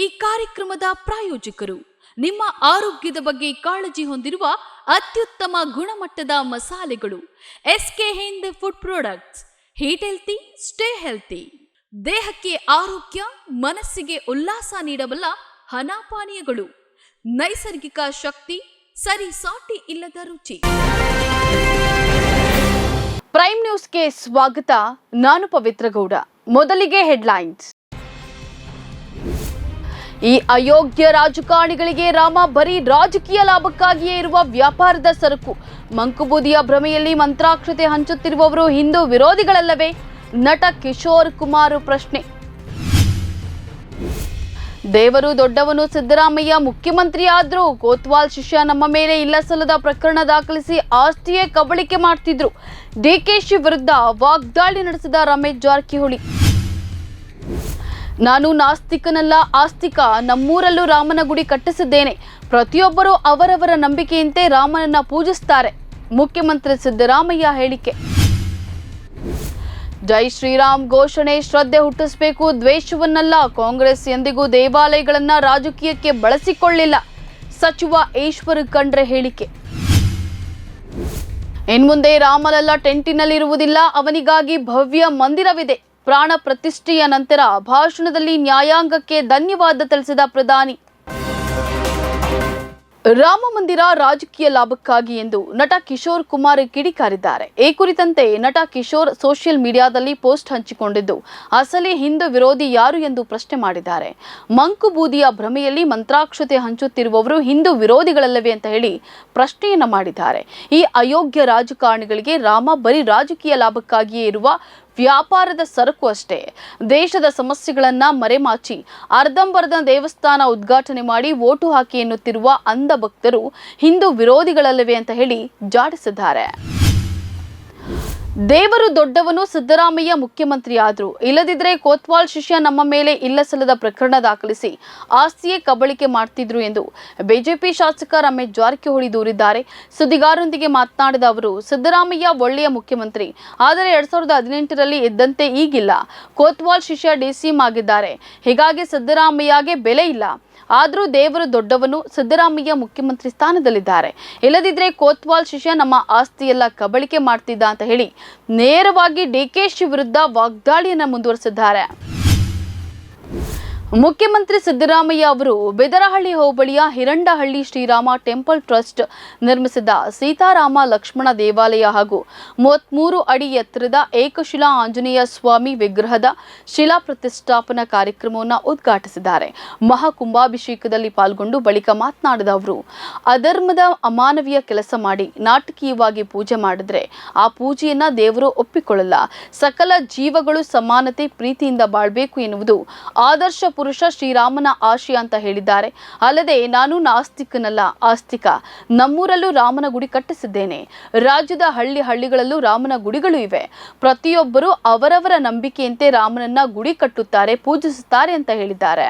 ಈ ಕಾರ್ಯಕ್ರಮದ ಪ್ರಾಯೋಜಕರು ನಿಮ್ಮ ಆರೋಗ್ಯದ ಬಗ್ಗೆ ಕಾಳಜಿ ಹೊಂದಿರುವ ಅತ್ಯುತ್ತಮ ಗುಣಮಟ್ಟದ ಮಸಾಲೆಗಳು S K Hind food products. Eat healthy, stay healthy. ದೇಹಕ್ಕೆ ಆರೋಗ್ಯ, ಮನಸ್ಸಿಗೆ ಉಲ್ಲಾಸ ನೀಡಬಲ್ಲ ಹನಾಪಾನೀಯಗಳು, ನೈಸರ್ಗಿಕ ಶಕ್ತಿ, ಸರಿ ಸಾಟಿ ಇಲ್ಲದ ರುಚಿ. ಪ್ರೈಮ್ ನ್ಯೂಸ್ಗೆ ಸ್ವಾಗತ. ನಾನು ಪವಿತ್ರ ಗೌಡ. ಮೊದಲಿಗೆ ಹೆಡ್ಲೈನ್ಸ್. ಈ ಅಯೋಗ್ಯ ರಾಜಕಾರಣಿಗಳಿಗೆ ರಾಮ ಬರೀ ರಾಜಕೀಯ ಲಾಭಕ್ಕಾಗಿಯೇ ಇರುವ ವ್ಯಾಪಾರದ ಸರಕು. ಮಂಕುಬೂದಿಯ ಭ್ರಮೆಯಲ್ಲಿ ಮಂತ್ರಾಕ್ಷತೆ ಹಂಚುತ್ತಿರುವವರು ಹಿಂದೂ ವಿರೋಧಿಗಳಲ್ಲವೇ? ನಟ ಕಿಶೋರ್ ಕುಮಾರ್ ಪ್ರಶ್ನೆ. ದೇವರು ದೊಡ್ಡವನು, ಸಿದ್ದರಾಮಯ್ಯ ಮುಖ್ಯಮಂತ್ರಿ ಆದ್ರೂ ಕೋತ್ವಾಲ್ ಶಿಷ್ಯ ನಮ್ಮ ಮೇಲೆ ಇಲ್ಲಸಲ್ಲದ ಪ್ರಕರಣ ದಾಖಲಿಸಿ ಆಸ್ತಿಯೇ ಕಬಳಿಕೆ ಮಾಡ್ತಿದ್ರು. ಡಿಕೆಶಿ ವಿರುದ್ಧ ವಾಗ್ದಾಳಿ ನಡೆಸಿದ ರಮೇಶ್ ಜಾರಕಿಹೊಳಿ. ನಾನು ನಾಸ್ತಿಕನಲ್ಲ, ಆಸ್ತಿಕ. ನಮ್ಮೂರಲ್ಲೂ ರಾಮನ ಗುಡಿ ಕಟ್ಟಿಸಿದ್ದೇನೆ. ಪ್ರತಿಯೊಬ್ಬರೂ ಅವರವರ ನಂಬಿಕೆಯಂತೆ ರಾಮನನ್ನ ಪೂಜಿಸ್ತಾರೆ. ಮುಖ್ಯಮಂತ್ರಿ ಸಿದ್ದರಾಮಯ್ಯ ಹೇಳಿಕೆ. ಜೈ ಶ್ರೀರಾಮ್ ಘೋಷಣೆ ಶ್ರದ್ಧೆ ಹುಟ್ಟಿಸಬೇಕು, ದ್ವೇಷವನ್ನಲ್ಲ. ಕಾಂಗ್ರೆಸ್ ಎಂದಿಗೂ ದೇವಾಲಯಗಳನ್ನ ರಾಜಕೀಯಕ್ಕೆ ಬಳಸಿಕೊಳ್ಳಿಲ್ಲ. ಸಚಿವ ಈಶ್ವರ್ ಖಂಡ್ರೆ ಹೇಳಿಕೆ. ಇನ್ಮುಂದೆ ರಾಮಲಲ್ಲ ಟೆಂಟಿನಲ್ಲಿರುವುದಿಲ್ಲ, ಅವನಿಗಾಗಿ ಭವ್ಯ ಮಂದಿರವಿದೆ. ಪ್ರಾಣ ಪ್ರತಿಷ್ಠೆಯ ನಂತರ ಭಾಷಣದಲ್ಲಿ ನ್ಯಾಯಾಂಗಕ್ಕೆ ಧನ್ಯವಾದ ತಿಳಿಸಿದ ಪ್ರಧಾನಿ. ರಾಮ ಮಂದಿರ ರಾಜಕೀಯ ಲಾಭಕ್ಕಾಗಿ ಎಂದು ನಟ ಕಿಶೋರ್ ಕುಮಾರ್ ಕಿಡಿಕಾರಿದ್ದಾರೆ. ಈ ಕುರಿತಂತೆ ನಟ ಕಿಶೋರ್ ಸೋಷಿಯಲ್ ಮೀಡಿಯಾದಲ್ಲಿ ಪೋಸ್ಟ್ ಹಂಚಿಕೊಂಡಿದ್ದು, ಅಸಲಿ ಹಿಂದೂ ವಿರೋಧಿ ಯಾರು ಎಂದು ಪ್ರಶ್ನೆ ಮಾಡಿದ್ದಾರೆ. ಮಂಕುಬೂದಿಯ ಭ್ರಮೆಯಲ್ಲಿ ಮಂತ್ರಾಕ್ಷತೆ ಹಂಚುತ್ತಿರುವವರು ಹಿಂದೂ ವಿರೋಧಿಗಳಲ್ಲವೇ ಅಂತ ಹೇಳಿ ಪ್ರಶ್ನೆಯನ್ನ ಮಾಡಿದ್ದಾರೆ. ಈ ಅಯೋಗ್ಯ ರಾಜಕಾರಣಿಗಳಿಗೆ ರಾಮ ಬರೀ ರಾಜಕೀಯ ಲಾಭಕ್ಕಾಗಿಯೇ ಇರುವ ವ್ಯಾಪಾರದ ಸರಕು ಅಷ್ಟೇ. ದೇಶದ ಸಮಸ್ಯೆಗಳನ್ನ ಮರೆಮಾಚಿ ಅರ್ಧಂಬರ್ಧ ದೇವಸ್ಥಾನ ಉದ್ಘಾಟನೆ ಮಾಡಿ ವೋಟು ಹಾಕಿ ಎನ್ನುತ್ತಿರುವ ಅಂಧ ಭಕ್ತರು ಹಿಂದೂ ವಿರೋಧಿಗಳಲ್ಲವೇ ಅಂತ ಹೇಳಿ ಜಾಡಿಸಿದ್ದಾರೆ. ದೇವರು ದೊಡ್ಡವನು, ಸಿದ್ದರಾಮಯ್ಯ ಮುಖ್ಯಮಂತ್ರಿ ಆದ್ರು. ಇಲ್ಲದಿದ್ರೆ ಕೋತ್ವಾಲ್ ಶಿಷ್ಯ ನಮ್ಮ ಮೇಲೆ ಇಲ್ಲಸಲ್ಲದ ಪ್ರಕರಣ ದಾಖಲಿಸಿ ಆಸ್ತಿಯೇ ಕಬಳಿಕೆ ಮಾಡ್ತಿದ್ರು ಎಂದು ಬಿಜೆಪಿ ಶಾಸಕ ರಮೇಶ್ ಜಾರಕಿಹೊಳಿ ದೂರಿದ್ದಾರೆ. ಸುದ್ದಿಗಾರರೊಂದಿಗೆ ಮಾತನಾಡಿದ ಅವರು, ಸಿದ್ದರಾಮಯ್ಯ ಒಳ್ಳೆಯ ಮುಖ್ಯಮಂತ್ರಿ, ಆದರೆ 2018ರಲ್ಲಿ ಇದ್ದಂತೆ ಈಗಿಲ್ಲ. ಕೋತ್ವಾಲ್ ಶಿಷ್ಯ ಡಿಸಿಎಂ ಆಗಿದ್ದಾರೆ. ಹೀಗಾಗಿ ಸಿದ್ದರಾಮಯ್ಯಗೆ ಬೆಲೆ ಇಲ್ಲ. ಆದರೂ ದೇವರು ದೊಡ್ಡವನು, ಸಿದ್ದರಾಮಯ್ಯ ಮುಖ್ಯಮಂತ್ರಿ ಸ್ಥಾನದಲ್ಲಿದ್ದಾರೆ. ಇಲ್ಲದಿದ್ರೆ ಕೋತ್ವಾಲ್ ಶಿಷ್ಯ ನಮ್ಮ ಆಸ್ತಿಯೆಲ್ಲ ಕಬಳಿಕೆ ಮಾಡ್ತಿದ್ದ ಅಂತ ಹೇಳಿ ನೇರವಾಗಿ ಡಿಕೆಶಿ ವಿರುದ್ಧ ವಾಗ್ದಾಳಿಯನ್ನು ಮುಂದುವರೆಸಿದ್ದಾರೆ. ಮುಖ್ಯಮಂತ್ರಿ ಸಿದ್ದರಾಮಯ್ಯ ಅವರು ಬೆದರಹಳ್ಳಿ ಹೋಬಳಿಯ ಹಿರಂಡಹಳ್ಳಿ ಶ್ರೀರಾಮ ಟೆಂಪಲ್ ಟ್ರಸ್ಟ್ ನಿರ್ಮಿಸಿದ ಸೀತಾರಾಮ ಲಕ್ಷ್ಮಣ ದೇವಾಲಯ ಹಾಗೂ 33 ಅಡಿ ಎತ್ತರದ ಏಕಶಿಲಾ ಆಂಜನೇಯ ಸ್ವಾಮಿ ವಿಗ್ರಹದ ಶಿಲಾ ಪ್ರತಿಷ್ಠಾಪನಾ ಕಾರ್ಯಕ್ರಮವನ್ನು ಉದ್ಘಾಟಿಸಿದ್ದಾರೆ. ಮಹಾಕುಂಭಾಭಿಷೇಕದಲ್ಲಿ ಪಾಲ್ಗೊಂಡು ಬಳಿಕ ಮಾತನಾಡಿದ ಅವರು, ಅಧರ್ಮದ ಅಮಾನವೀಯ ಕೆಲಸ ಮಾಡಿ ನಾಟಕೀಯವಾಗಿ ಪೂಜೆ ಮಾಡಿದ್ರೆ ಆ ಪೂಜೆಯನ್ನ ದೇವರು ಒಪ್ಪಿಕೊಳ್ಳಲ್ಲ. ಸಕಲ ಜೀವಗಳು ಸಮಾನತೆ, ಪ್ರೀತಿಯಿಂದ ಬಾಳ್ಬೇಕು ಎನ್ನುವುದು ಆದರ್ಶ ಪುರುಷ ಶ್ರೀರಾಮನ ಆಶಯ ಅಂತ ಹೇಳಿದ್ದಾರೆ. ಅಲ್ಲದೆ ನಾನು ನಾಸ್ತಿಕನಲ್ಲ, ಆಸ್ತಿಕ. ನಮ್ಮೂರಲ್ಲೂ ರಾಮನ ಗುಡಿ ಕಟ್ಟಿಸಿದ್ದೇನೆ. ರಾಜ್ಯದ ಹಳ್ಳಿಗಳಲ್ಲೂ ರಾಮನ ಗುಡಿಗಳು ಇವೆ. ಪ್ರತಿಯೊಬ್ಬರು ಅವರವರ ನಂಬಿಕೆಯಂತೆ ರಾಮನನ್ನ ಗುಡಿ ಕಟ್ಟುತ್ತಾರೆ, ಪೂಜಿಸುತ್ತಾರೆ ಅಂತ ಹೇಳಿದ್ದಾರೆ.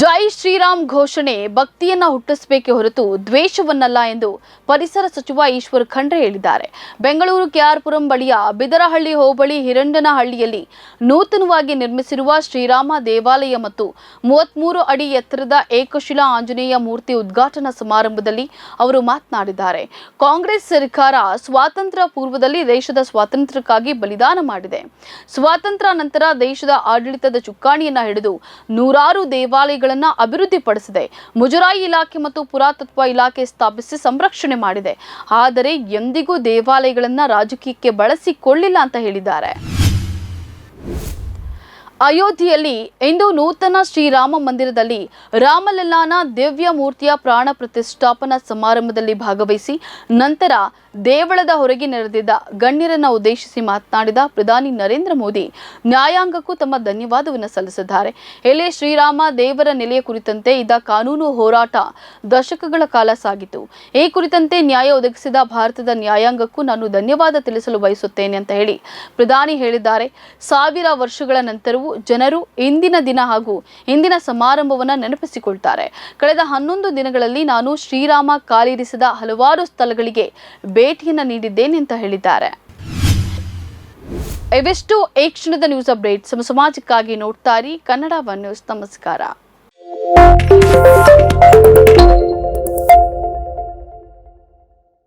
ಜೈ ಶ್ರೀರಾಮ್ ಘೋಷಣೆ ಭಕ್ತಿಯನ್ನ ಹುಟ್ಟಿಸಬೇಕೆ ಹೊರತು ದ್ವೇಷವನ್ನಲ್ಲ ಎಂದು ಪರಿಸರ ಸಚಿವ ಈಶ್ವರ್ ಖಂಡ್ರೆ ಹೇಳಿದ್ದಾರೆ. ಬೆಂಗಳೂರು ಕೆಆರ್ಪುರಂ ಬಳಿಯ ಬಿದರಹಳ್ಳಿ ಹೋಬಳಿ ಹಿರಂಡನಹಳ್ಳಿಯಲ್ಲಿ ನೂತನವಾಗಿ ನಿರ್ಮಿಸಿರುವ ಶ್ರೀರಾಮ ದೇವಾಲಯ ಮತ್ತು 33 ಅಡಿ ಎತ್ತರದ ಏಕಶಿಲಾ ಆಂಜನೇಯ ಮೂರ್ತಿ ಉದ್ಘಾಟನಾ ಸಮಾರಂಭದಲ್ಲಿ ಅವರು ಮಾತನಾಡಿದ್ದಾರೆ. ಕಾಂಗ್ರೆಸ್ ಸರ್ಕಾರ ಸ್ವಾತಂತ್ರ್ಯ ಪೂರ್ವದಲ್ಲಿ ದೇಶದ ಸ್ವಾತಂತ್ರ್ಯಕ್ಕಾಗಿ ಬಲಿದಾನ ಮಾಡಿದೆ. ಸ್ವಾತಂತ್ರ್ಯ ನಂತರ ದೇಶದ ಆಡಳಿತದ ಚುಕ್ಕಾಣಿಯನ್ನ ಹಿಡಿದು ನೂರಾರು ದೇವಾಲಯ ಅಭಿವೃದ್ಧಿಪಡಿಸಿದೆ. ಮುಜರಾಯಿ ಇಲಾಖೆ ಮತ್ತು ಪುರಾತತ್ವ ಇಲಾಖೆ ಸ್ಥಾಪಿಸಿ ಸಂರಕ್ಷಣೆ ಮಾಡಿದೆ. ಆದರೆ ಎಂದಿಗೂ ದೇವಾಲಯಗಳನ್ನ ರಾಜಕೀಯಕ್ಕೆ ಬಳಸಿಕೊಳ್ಳಿಲ್ಲ ಅಂತ ಹೇಳಿದ್ದಾರೆ. ಅಯೋಧ್ಯೆಯಲ್ಲಿ ಇಂದು ನೂತನ ಶ್ರೀರಾಮ ಮಂದಿರದಲ್ಲಿ ರಾಮಲಲ್ಲಾನ ದಿವ್ಯ ಮೂರ್ತಿಯ ಪ್ರಾಣ ಪ್ರತಿಷ್ಠಾಪನಾ ಸಮಾರಂಭದಲ್ಲಿ ಭಾಗವಹಿಸಿ ನಂತರ ದೇವಳದ ಹೊರಗೆ ನೆರೆದಿದ್ದ ಗಣ್ಯರನ್ನು ಉದ್ದೇಶಿಸಿ ಮಾತನಾಡಿದ ಪ್ರಧಾನಿ ನರೇಂದ್ರ ಮೋದಿ ನ್ಯಾಯಾಂಗಕ್ಕೂ ತಮ್ಮ ಧನ್ಯವಾದವನ್ನು ಸಲ್ಲಿಸಿದ್ದಾರೆ. ಎಲೆ ಶ್ರೀರಾಮ ದೇವರ ನೆಲೆಯ ಕುರಿತಂತೆ ಇದ್ದ ಕಾನೂನು ಹೋರಾಟ ದಶಕಗಳ ಕಾಲ ಸಾಗಿತು. ಈ ಕುರಿತಂತೆ ನ್ಯಾಯ ಒದಗಿಸಿದ ಭಾರತದ ನ್ಯಾಯಾಂಗಕ್ಕೂ ನಾನು ಧನ್ಯವಾದ ತಿಳಿಸಲು ಬಯಸುತ್ತೇನೆ ಅಂತ ಹೇಳಿ ಪ್ರಧಾನಿ ಹೇಳಿದ್ದಾರೆ. 1000 ವರ್ಷಗಳ ನಂತರವೂ ಜನರು ಇಂದಿನ ದಿನ ಹಾಗೂ ಇಂದಿನ ಸಮಾರಂಭವನ್ನು ನೆನಪಿಸಿಕೊಳ್ತಾರೆ. ಕಳೆದ 11 ದಿನಗಳಲ್ಲಿ ನಾನು ಶ್ರೀರಾಮ ಕಾಲಿರಿಸಿದ ಹಲವಾರು ಸ್ಥಳಗಳಿಗೆ ಭೇಟಿಯನ್ನು ನೀಡಿದ್ದೇನೆ ಅಂತ ಹೇಳಿದ್ದಾರೆ. ಇವೆಷ್ಟು ಈ ಕ್ಷಣದ ನ್ಯೂಸ್ ಅಪ್ಡೇಟ್ಸ್. ಸಮಾಜಕ್ಕಾಗಿ ನೋಡ್ತಾ ಇರಿ ಕನ್ನಡ ಒನ್ ನ್ಯೂಸ್. ನಮಸ್ಕಾರ.